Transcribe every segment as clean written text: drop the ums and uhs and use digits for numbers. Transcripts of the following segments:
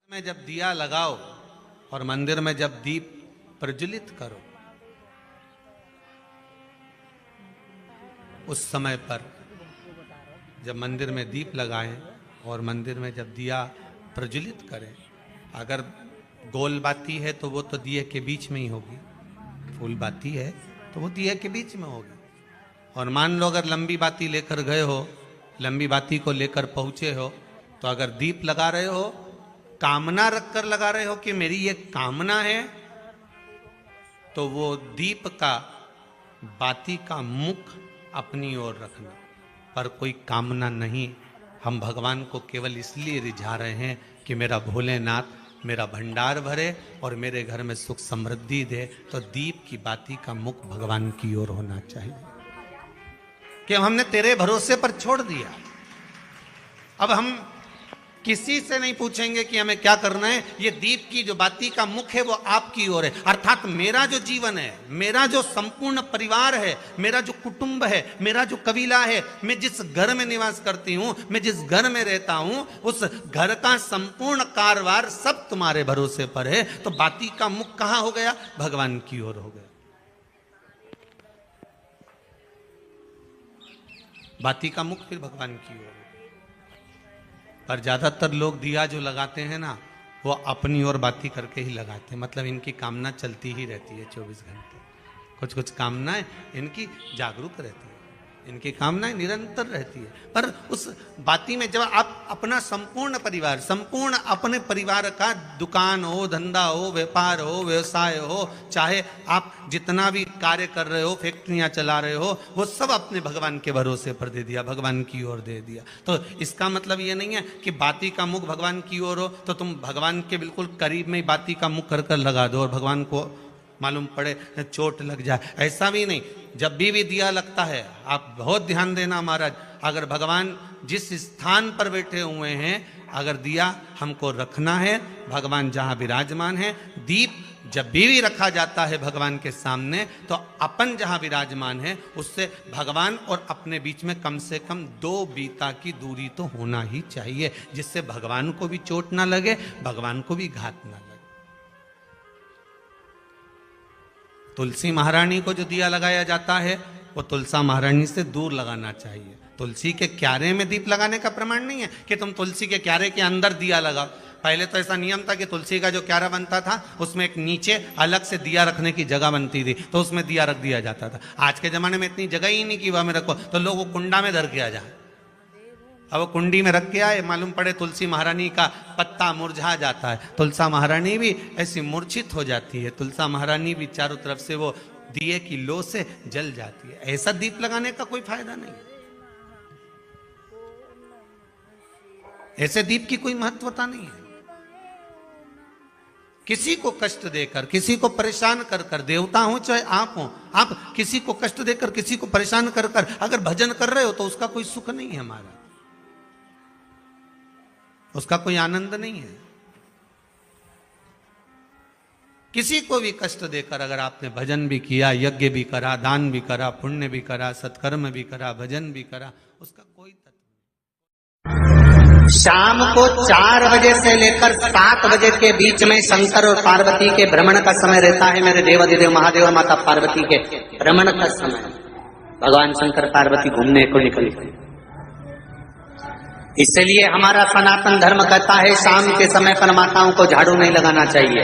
में जब दिया लगाओ और मंदिर में जब दीप प्रज्वलित करो, उस समय पर जब मंदिर में दीप लगाएं और मंदिर में जब दिया प्रज्वलित करें, अगर गोल बाती है तो वो तो दिए के बीच में ही होगी, फूल बाती है तो वो दिए के बीच में होगी। और मान लो अगर लंबी बाती लेकर गए हो, लंबी बाती को लेकर पहुंचे हो, तो अगर दीप लगा रहे हो, कामना रखकर लगा रहे हो कि मेरी ये कामना है, तो वो दीप का बाती का मुख अपनी ओर रखना, पर कोई कामना नहीं। हम भगवान को केवल इसलिए रिझा रहे हैं कि मेरा भोलेनाथ मेरा भंडार भरे और मेरे घर में सुख समृद्धि दे। तो दीप की बाती का मुख भगवान की ओर होना चाहिए कि हमने तेरे भरोसे पर छोड़ दिया। अब हम किसी से नहीं पूछेंगे कि हमें क्या करना है, ये दीप की जो बाती का मुख है वो आपकी ओर है। अर्थात मेरा जो जीवन है, मेरा जो संपूर्ण परिवार है, मेरा जो कुटुंब है, मेरा जो कबीला है, मैं जिस घर में निवास करती हूं, मैं जिस घर में रहता हूं, उस घर का संपूर्ण कारभार सब तुम्हारे भरोसे पर है। तो बाती का मुख कहां हो गया? भगवान की ओर हो गया। बाती का मुख फिर भगवान की ओर। पर ज्यादातर लोग दिया जो लगाते हैं ना, वो अपनी ओर बाती करके ही लगाते हैं। मतलब इनकी कामना चलती ही रहती है 24 घंटे। कुछ कुछ कामनाएं इनकी जागरूक रहती है, इनकी कामनाएं निरंतर रहती है। पर उस बाती में जब आप अपना संपूर्ण परिवार, संपूर्ण अपने परिवार का दुकान हो, धंधा हो, व्यापार हो, व्यवसाय हो, चाहे आप जितना भी कार्य कर रहे हो, फैक्ट्रियां चला रहे हो, वो सब अपने भगवान के भरोसे पर दे दिया, भगवान की ओर दे दिया। तो इसका मतलब ये नहीं है कि बाती का मुख भगवान की ओर हो तो तुम भगवान के बिल्कुल करीब में ही बाती का मुख कर लगा दो और भगवान को मालूम पड़े चोट लग जाए, ऐसा भी नहीं। जब भी दिया लगता है, आप बहुत ध्यान देना महाराज, अगर भगवान जिस स्थान पर बैठे हुए हैं, अगर दिया हमको रखना है, भगवान जहां विराजमान है, दीप जब भी रखा जाता है भगवान के सामने, तो अपन जहां विराजमान है उससे भगवान और अपने बीच में कम से कम 2 बीता की दूरी तो होना ही चाहिए, जिससे भगवान को भी चोट ना लगे, भगवान को भी घात ना लगे। तुलसी महारानी को जो दिया लगाया जाता है वो तुलसा महारानी से दूर लगाना चाहिए। तुलसी के क्यारे में दीप लगाने का प्रमाण नहीं है कि तुम तुलसी के क्यारे के अंदर दिया लगाओ। पहले तो ऐसा नियम था कि तुलसी का जो क्यारा बनता था उसमें एक नीचे अलग से दिया रखने की जगह बनती थी, तो उसमें दिया रख दिया जाता था। आज के जमाने में इतनी जगह ही नहीं कि वह में रखो, तो लोग वो कुंडा में धर के आ जाए। अब वो कुंडी में रख के आए, मालूम पड़े तुलसी महारानी का पत्ता मुरझा जाता है, तुलसा महारानी भी ऐसी मूर्छित हो जाती है, तुलसा महारानी भी चारों तरफ से वो दिए की लो से जल जाती है। ऐसा दीप लगाने का कोई फायदा नहीं, ऐसे दीप की कोई महत्वता नहीं है। किसी को कष्ट देकर, किसी को परेशान कर कर, देवता हो चाहे आप हो, आप किसी को कष्ट देकर, किसी को परेशान कर कर अगर भजन कर रहे हो तो उसका कोई सुख नहीं है हमारा, उसका कोई आनंद नहीं है। किसी को भी कष्ट देकर अगर आपने भजन भी किया, यज्ञ भी करा, दान भी करा, पुण्य भी करा, सत्कर्म भी करा, भजन भी करा, उसका कोई तत्व नहीं। शाम को 4 बजे से लेकर 7 बजे के बीच में शंकर और पार्वती के भ्रमण का समय रहता है। मेरे देवाधिदेव महादेव और माता पार्वती के भ्रमण का समय, भगवान शंकर पार्वती घूमने को निकले। इसलिए हमारा सनातन धर्म कहता है शाम के समय पर माताओं को झाड़ू नहीं लगाना चाहिए,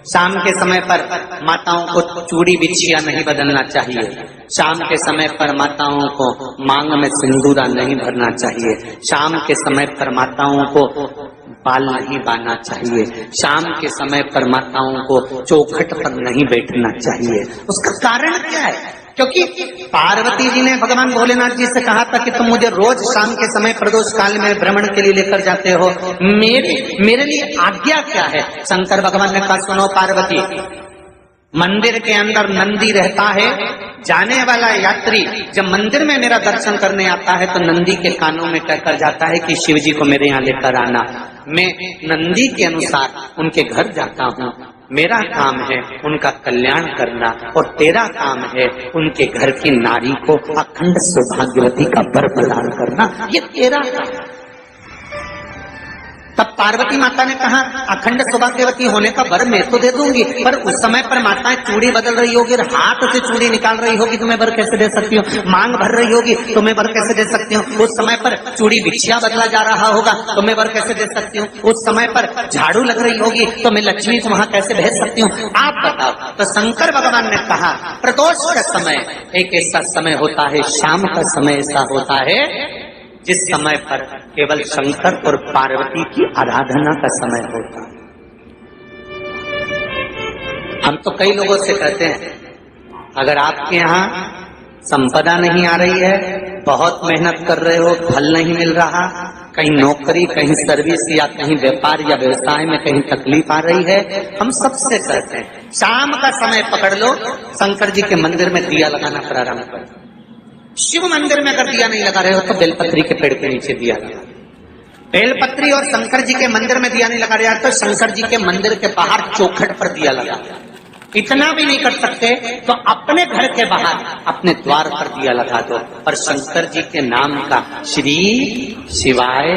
शाम के समय पर माताओं को चूड़ी बिछिया नहीं बदलना चाहिए, शाम के समय पर माताओं को मांग में सिंदूरा नहीं भरना चाहिए, शाम के समय पर माताओं को बाल नहीं बांधना चाहिए, शाम के समय पर माताओं को चौखट पर नहीं बैठना चाहिए। उसका कारण क्या है? क्योंकि पार्वती जी ने भगवान भोलेनाथ जी से कहा था कि तुम मुझे रोज शाम के समय प्रदोष काल में भ्रमण के लिए लेकर जाते हो, मेरे लिए आज्ञा क्या है? शंकर भगवान ने कहा सुनो पार्वती, मंदिर के अंदर नंदी रहता है, जाने वाला यात्री जब मंदिर में मेरा दर्शन करने आता है तो नंदी के कानों में कहकर जाता है कि शिव जी को मेरे यहाँ लेकर आना। मैं नंदी के अनुसार उनके घर जाता हूँ, मेरा काम है उनका कल्याण करना और तेरा काम है उनके घर की नारी को अखंड सौभाग्यवती का वर प्रदान करना, ये तेरा काम है। तब पार्वती माता ने कहा अखंड सौभाग्यवती होने का वर मैं तो दे दूंगी, पर उस समय पर माताएं चूड़ी बदल रही होगी, हाथ से चूड़ी निकाल रही होगी तो मैं वर कैसे दे सकती हूँ, मांग भर रही होगी तो मैं वर कैसे दे सकती हूँ, उस समय पर चूड़ी बिछिया बदला जा रहा होगा तो मैं वर कैसे दे सकती हूँ, उस समय पर झाड़ू लग रही होगी तो मैं लक्ष्मी को वहां कैसे भेज सकती हूँ, आप बताओ। तो शंकर भगवान ने कहा प्रदोष का समय एक ऐसा समय होता है, शाम का समय ऐसा होता है जिस समय पर केवल शंकर और पार्वती की आराधना का समय होता है। हम तो कई लोगों से कहते हैं अगर आपके यहाँ संपदा नहीं आ रही है, बहुत मेहनत कर रहे हो, फल नहीं मिल रहा, कहीं नौकरी, कहीं सर्विस या कहीं व्यापार या व्यवसाय में कहीं तकलीफ आ रही है, हम सबसे कहते हैं शाम का समय पकड़ लो, शंकर जी के मंदिर में दिया लगाना प्रारंभ करो। शिव मंदिर में अगर दिया नहीं लगा रहे हो तो बेलपत्री के पेड़ के नीचे दिया लगा। बेलपत्री और शंकर जी के मंदिर में दिया नहीं लगा रहे तो शंकर जी के मंदिर के बाहर चौखट पर दिया लगा। इतना भी नहीं कर सकते तो अपने घर के बाहर अपने द्वार पर दिया लगा दो, पर शंकर जी के नाम का श्री शिवाय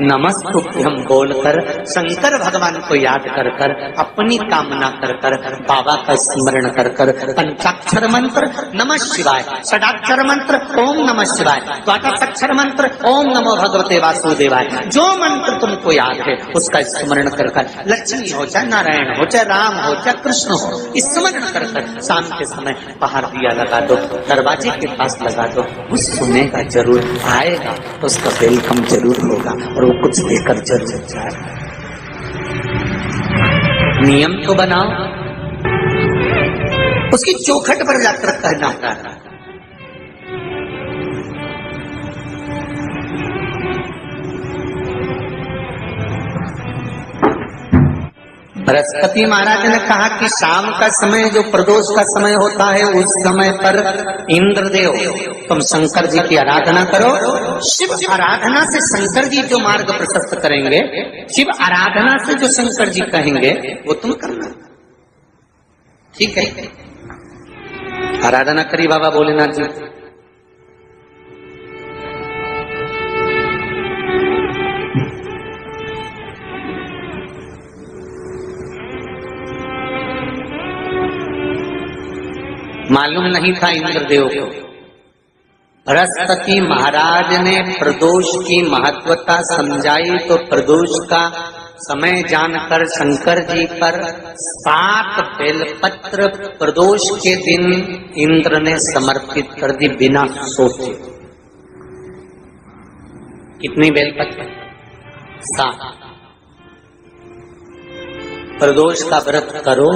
नमस्तुभ्यम बोलकर शंकर भगवान को याद कर कर अपनी कामना कर कर बाबा का स्मरण कर कर पंचाक्षर मंत्र नमः शिवाय, षडाक्षर मंत्र ओम नमः शिवाय, द्वादशाक्षर मंत्र ओम नमो भगवते वासुदेवाय, जो मंत्र तुमको याद है उसका स्मरण कर कर लक्ष्मी हो चाहे नारायण हो चाहे राम हो चाहे कृष्ण हो स्मरण कर कर शाम के समय बाहर दिया लगा दो, दरवाजे के पास लगा दो, वो सुनेगा जरूर, आएगा उसका वेलकम जरूर होगा और वो कुछ देकर जरूर जाएगा। नियम तो बनाओ, उसकी चौखट पर जाकर कहना होगा। बृहस्पति महाराज ने कहा कि शाम का समय जो प्रदोष का समय होता है उस समय पर इंद्रदेव तुम शंकर जी की आराधना करो। शिव आराधना से शंकर जी जो मार्ग प्रशस्त करेंगे, शिव आराधना से जो शंकर जी कहेंगे वो तुम करना, ठीक है। आराधना करी बाबा भोलेनाथ जी, मालूम नहीं था इंद्रदेव को। बृहस्पति महाराज ने प्रदोष की महत्वता समझाई तो प्रदोष का समय जानकर शंकर जी पर 7 बेलपत्र प्रदोष के दिन इंद्र ने समर्पित कर दी बिना सोचे। कितनी बेलपत्र? 7। प्रदोष का व्रत करो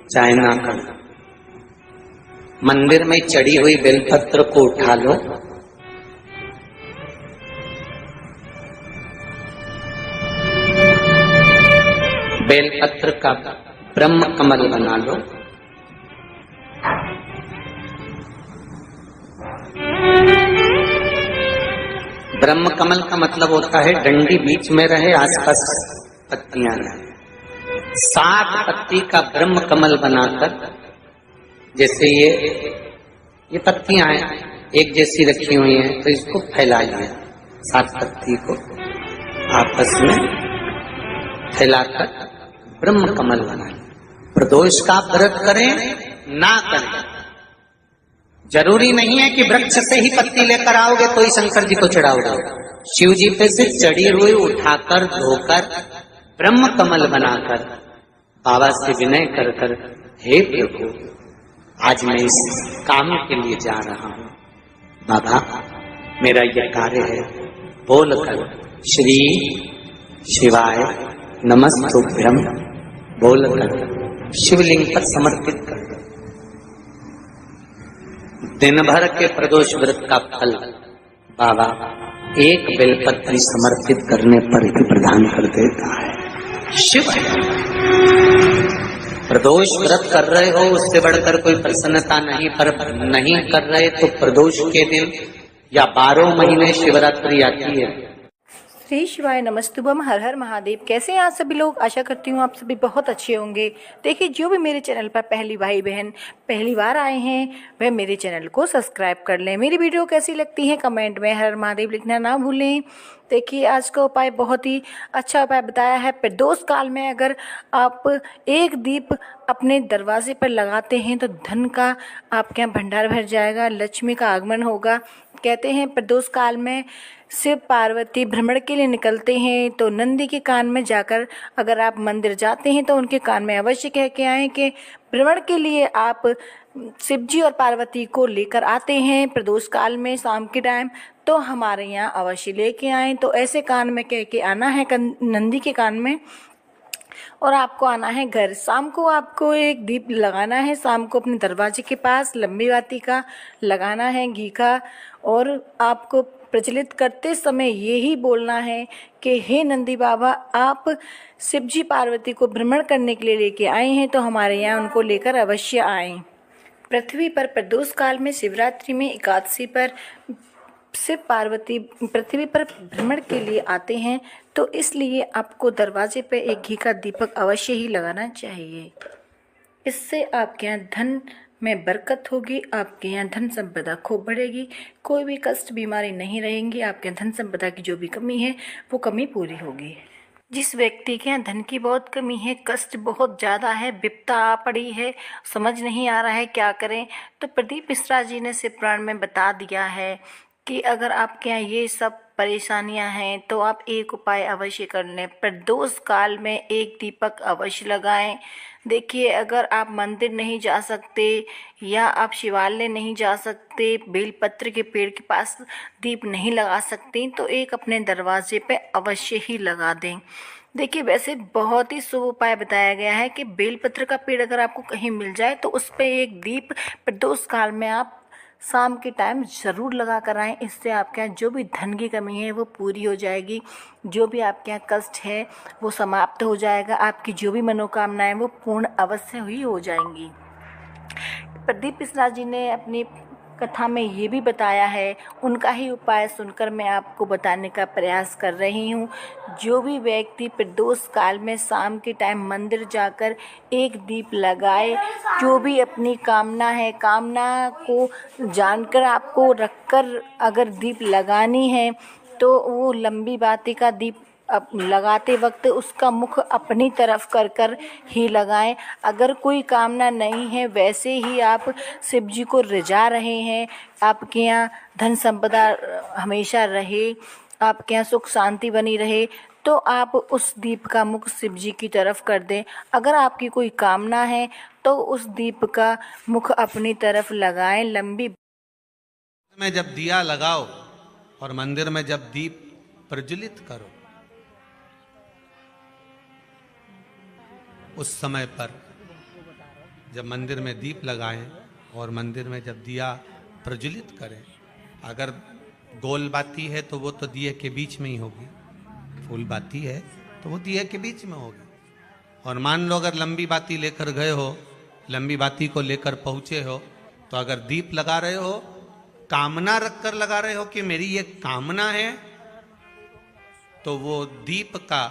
चाहे ना करो, मंदिर में चढ़ी हुई बेलपत्र को उठा लो, बेलपत्र का ब्रह्म कमल बना लो, ब्रह्म कमल का मतलब होता है डंडी बीच में रहे, आसपास पत्तियां रहे। 7 पत्ती का ब्रह्म कमल बनाकर, जैसे ये पत्तियां हैं एक जैसी रखी हुई हैं तो इसको फैलाइए, 7 पत्ती को आपस में फैलाकर ब्रह्म कमल बनाए। प्रदोष का व्रत करें ना करें, जरूरी नहीं है कि वृक्ष से ही पत्ती लेकर आओगे तो ही शंकर जी को चढ़ाओगे। शिव जी पे से चढ़ी हुई उठाकर धोकर ब्रह्म कमल बनाकर बाबा से विनय कर कर, हे प्रभु आज मैं इस काम के लिए जा रहा हूं, बाबा मेरा यह कार्य है, बोलकर श्री शिवाय नमस्तुभ्यम बोलकर शिवलिंग पर समर्पित कर दो। दिन भर के प्रदोष व्रत का फल बाबा एक बेलपत्री समर्पित करने पर ही प्रदान कर देता है। शिव प्रदोष व्रत कर रहे हो उससे बढ़कर कोई प्रसन्नता नहीं, पर नहीं कर रहे तो प्रदोष के दिन या 12 महीने शिवरात्रि आती है, श्री शिवाय नमस्तुभम, हर हर महादेव। कैसे हैं आप सभी लोग? आशा करती हूँ आप सभी बहुत अच्छे होंगे। देखिए, जो भी मेरे चैनल पर पहली भाई बहन पहली बार आए हैं वह मेरे चैनल को सब्सक्राइब कर लें। मेरी वीडियो कैसी लगती है कमेंट में हर हर महादेव लिखना ना भूलें। देखिए, आज का उपाय बहुत ही अच्छा उपाय बताया है। प्रदोष काल में अगर आप एक दीप अपने दरवाजे पर लगाते हैं तो धन का आपके यहाँ भंडार भर जाएगा, लक्ष्मी का आगमन होगा। कहते हैं प्रदोष काल में शिव पार्वती भ्रमण के लिए निकलते हैं तो नंदी के कान में जाकर अगर आप मंदिर जाते हैं तो उनके कान में अवश्य कह के आएँ कि भ्रमण के लिए आप शिव जी और पार्वती को लेकर आते हैं प्रदोष काल में शाम के टाइम, तो हमारे यहाँ अवश्य लेके आएँ। तो ऐसे कान में कह के आना है नंदी के कान में, और आपको आना है घर। शाम को आपको एक दीप लगाना है, शाम को अपने दरवाजे के पास लंबी बाती का लगाना है घी का, और आपको प्रज्वलित करते समय यही बोलना है कि हे नंदी बाबा, आप शिवजी पार्वती को भ्रमण करने के लिए लेके आए हैं तो हमारे यहाँ उनको लेकर अवश्य आएं। पृथ्वी पर प्रदोष काल में शिवरात्रि में एकादशी पर शिव पार्वती पृथ्वी पर भ्रमण के लिए आते हैं, तो इसलिए आपको दरवाजे पर एक घी का दीपक अवश्य ही लगाना चाहिए। इससे आपके यहाँ धन में बरकत होगी, आपके यहाँ धन संपदा खूब बढ़ेगी, कोई भी कष्ट बीमारी नहीं रहेंगी। आपके यहाँ धन संपदा की जो भी कमी है वो कमी पूरी होगी। जिस व्यक्ति के यहाँ धन की बहुत कमी है, कष्ट बहुत ज़्यादा है, विपदा आ पड़ी है, समझ नहीं आ रहा है क्या करें, तो प्रदीप मिश्रा जी ने शिव पुराण में बता दिया है कि अगर आपके यहाँ ये सब परेशानियां हैं तो आप एक उपाय अवश्य कर लें। प्रदोष काल में एक दीपक अवश्य लगाएं। देखिए, अगर आप मंदिर नहीं जा सकते या आप शिवालय नहीं जा सकते, बेलपत्र के पेड़ के पास दीप नहीं लगा सकते, तो एक अपने दरवाजे पे अवश्य ही लगा दें। देखिए, वैसे बहुत ही शुभ उपाय बताया गया है कि बेलपत्र का पेड़ अगर आपको कहीं मिल जाए तो उस पर एक दीप प्रदोष काल में आप शाम के टाइम ज़रूर लगा कर आएँ। इससे आपके यहाँ जो भी धन की कमी है वो पूरी हो जाएगी, जो भी आपके यहाँ कष्ट है वो समाप्त हो जाएगा, आपकी जो भी मनोकामनाएं वो पूर्ण अवश्य ही हो जाएंगी। प्रदीप मिश्रा जी ने अपनी कथा में ये भी बताया है, उनका ही उपाय सुनकर मैं आपको बताने का प्रयास कर रही हूँ। जो भी व्यक्ति प्रदोष काल में शाम के टाइम मंदिर जाकर एक दीप लगाए, जो भी अपनी कामना है, कामना को जानकर आपको रखकर अगर दीप लगानी है तो वो लंबी बाती का दीप अब लगाते वक्त उसका मुख अपनी तरफ कर कर ही लगाएं। अगर कोई कामना नहीं है, वैसे ही आप शिव जी को रिझा रहे हैं, आपके यहाँ धन संपदा हमेशा रहे, आपके यहाँ सुख शांति बनी रहे, तो आप उस दीप का मुख शिव जी की तरफ कर दें। अगर आपकी कोई कामना है तो उस दीप का मुख अपनी तरफ लगाएं। लंबी में जब दिया लगाओ और मंदिर में जब दीप प्रज्वलित करो, उस समय पर जब मंदिर में दीप लगाएं और मंदिर में जब दिया प्रज्वलित करें, अगर गोल बाती है तो वो तो दिए के बीच में ही होगी, फूल बाती है तो वो दिए के बीच में होगी। और मान लो अगर लंबी बाती लेकर गए हो, लंबी बाती को लेकर पहुंचे हो, तो अगर दीप लगा रहे हो, कामना रख कर लगा रहे हो कि मेरी ये कामना है, तो वो दीप का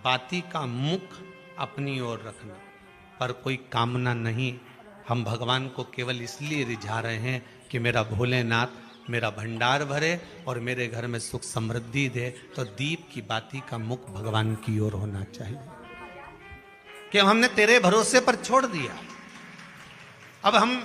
बाती का मुख अपनी ओर रखना, पर कोई कामना नहीं। हम भगवान को केवल इसलिए रिझा रहे हैं कि मेरा भोलेनाथ मेरा भंडार भरे और मेरे घर में सुख समृद्धि दे। तो दीप की बाती का मुख भगवान की ओर होना चाहिए कि हमने तेरे भरोसे पर छोड़ दिया। अब हम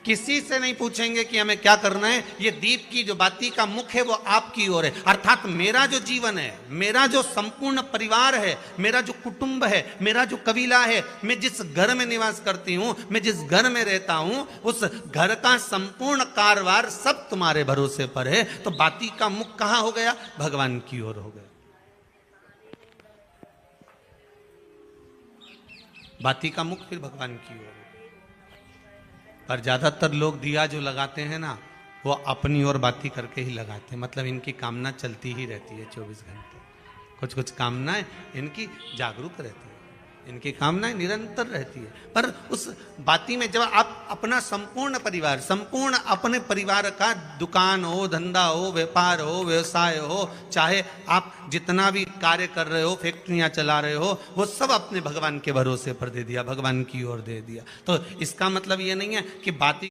किसी से नहीं पूछेंगे कि हमें क्या करना है, ये दीप की जो बाती का मुख है वो आपकी ओर है। अर्थात मेरा जो जीवन है, मेरा जो संपूर्ण परिवार है, मेरा जो कुटुंब है, मेरा जो कबीला है, मैं जिस घर में निवास करती हूँ, मैं जिस घर में रहता हूँ, उस घर का संपूर्ण कारभार सब तुम्हारे भरोसे पर है। तो बाती का मुख कहाँ हो गया? भगवान की ओर हो गया। बाती का मुख फिर भगवान की ओर। पर ज्यादातर लोग दिया जो लगाते हैं ना, वो अपनी ओर बाती करके ही लगाते हैं। मतलब इनकी कामना चलती ही रहती है 24 घंटे, कुछ कुछ कामनाएं इनकी जागरूक रहती है। इनकी कामनाएं निरंतर रहती है। पर उस बाती में जब आप अपना संपूर्ण परिवार, संपूर्ण अपने परिवार का, दुकान हो, धंधा हो, व्यापार हो, व्यवसाय हो, चाहे आप जितना भी कार्य कर रहे हो, फैक्ट्रियां चला रहे हो, वो सब अपने भगवान के भरोसे पर दे दिया, भगवान की ओर दे दिया। तो इसका मतलब ये नहीं है कि बाती